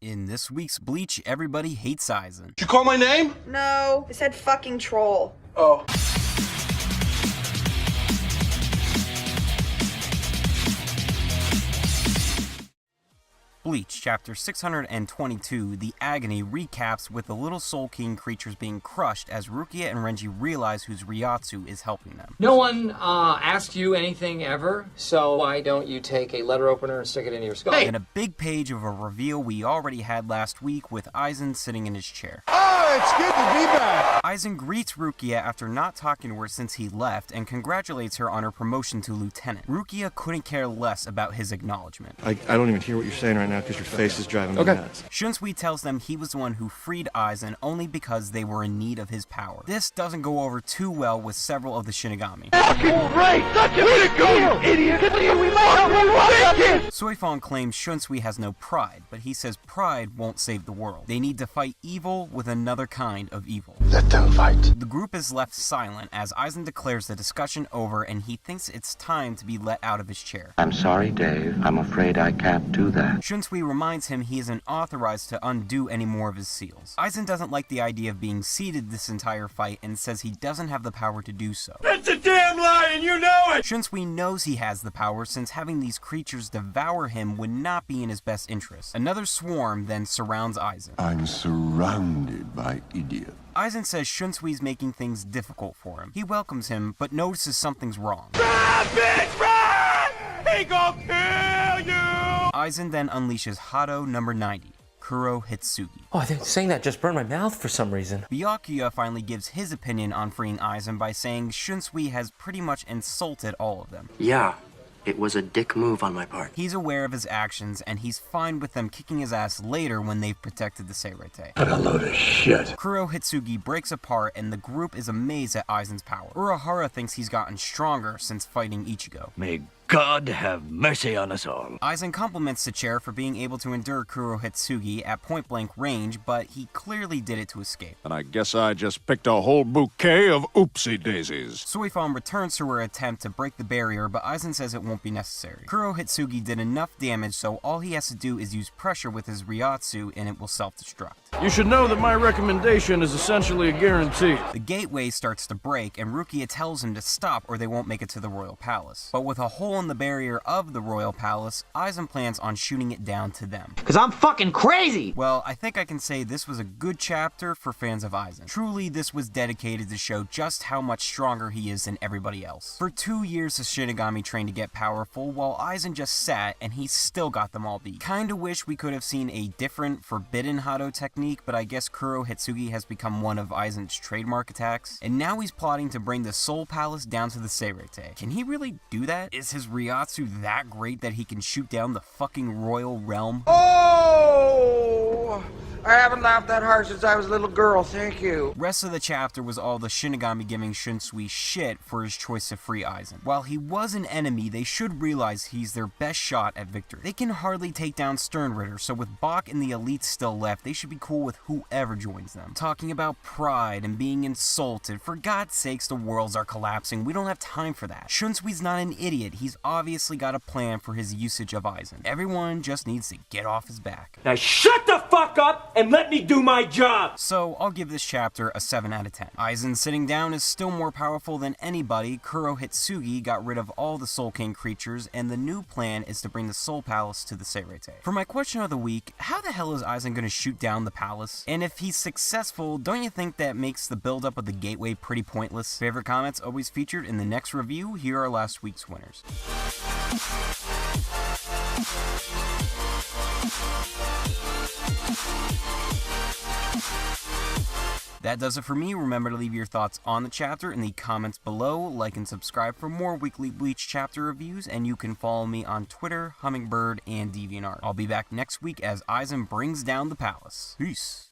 In this week's Bleach, everybody hates Aizen. Did you call my name? No, I said fucking troll. Oh. Bleach, chapter 622, the Agony, recaps with the little Soul King creatures being crushed as Rukia and Renji realize whose Ryatsu is helping them. No one asked you anything ever, so why don't you take a letter opener and stick it into your skull? And a big page of a reveal we already had last week with Aizen sitting in his chair. Oh, it's good to be back. Aizen greets Rukia after not talking to her since he left and congratulates her on her promotion to lieutenant. Rukia couldn't care less about his acknowledgement. I don't even hear what you're saying right now because your face is driving me nuts. Shunsui tells them he was the one who freed Aizen only because they were in need of his power. This doesn't go over too well with several of the Shinigami. Soifon claims Shunsui has no pride, but he says pride won't save the world. They need to fight evil with another kind of evil. Let them fight. The group is left silent as Aizen declares the discussion over and he thinks it's time to be let out of his chair. I'm sorry, Dave. I'm afraid I can't do that. Shunsui reminds him he isn't authorized to undo any more of his seals. Aizen doesn't like the idea of being seated this entire fight and says he doesn't have the power to do so. That's a damn lie and you know it! Shunsui knows he has the power since having these creatures devour him would not be in his best interest. Another swarm then surrounds Aizen. I'm surrounded by idiots. Aizen says Shunsui's making things difficult for him. He welcomes him, but notices something's wrong. Run, bitch, run! He gon' kill you! Aizen then unleashes Hado number 90. Kuro Hitsugi. Oh, I think saying that just burned my mouth for some reason. Byakuya finally gives his opinion on freeing Aizen by saying Shunsui has pretty much insulted all of them. Yeah, it was a dick move on my part. He's aware of his actions, and he's fine with them kicking his ass later when they've protected the Seirete. What a load of shit. Kuro Hitsugi breaks apart, and the group is amazed at Aizen's power. Urahara thinks he's gotten stronger since fighting Ichigo. May God have mercy on us all. Aizen compliments the chair for being able to endure Kuro Hitsugi at point-blank range, but he clearly did it to escape. And I guess I just picked a whole bouquet of oopsie daisies. Soifon returns to her attempt to break the barrier, but Aizen says it won't be necessary. Kuro Hitsugi did enough damage, so all he has to do is use pressure with his Ryatsu, and it will self-destruct. You should know that my recommendation is essentially a guarantee. The gateway starts to break, and Rukia tells him to stop or they won't make it to the Royal Palace. But with a hole in the barrier of the Royal Palace, Aizen plans on shooting it down to them. Cause I'm fucking crazy! Well, I think I can say this was a good chapter for fans of Aizen. Truly, this was dedicated to show just how much stronger he is than everybody else. For 2 years, the Shinigami trained to get powerful, while Aizen just sat, and he still got them all beat. Kinda wish we could have seen a different, forbidden Hado technique, but I guess Kuro Hitsugi has become one of Aizen's trademark attacks, and now he's plotting to bring the Soul Palace down to the Seirete. Can he really do that? Is his Ryatsu that great that he can shoot down the fucking royal realm? Oh! I haven't laughed that hard since I was a little girl, thank you. Rest of the chapter was all the Shinigami giving Shunsui shit for his choice to free Aizen. While he was an enemy, they should realize he's their best shot at victory. They can hardly take down Sternritter, so with Bach and the elites still left, they should be cool with whoever joins them. Talking about pride and being insulted, for God's sakes, the worlds are collapsing, we don't have time for that. Shunsui's not an idiot, he's obviously got a plan for his usage of Aizen. Everyone just needs to get off his back. Now shut the fuck up and let me do my job! So, I'll give this chapter a 7 out of 10. Aizen sitting down is still more powerful than anybody. Kuro Hitsugi got rid of all the Soul King creatures, and the new plan is to bring the Soul Palace to the Seirete. For my question of the week, how the hell is Aizen gonna shoot down the palace? And if he's successful, don't you think that makes the build-up of the gateway pretty pointless? Favorite comments always featured in the next review. Here are last week's winners. That does it for me. Remember to leave your thoughts on the chapter in the comments below, like and subscribe for more weekly Bleach chapter reviews, and you can follow me on Twitter, Hummingbird, and DeviantArt. I'll be back next week as Aizen brings down the palace. Peace.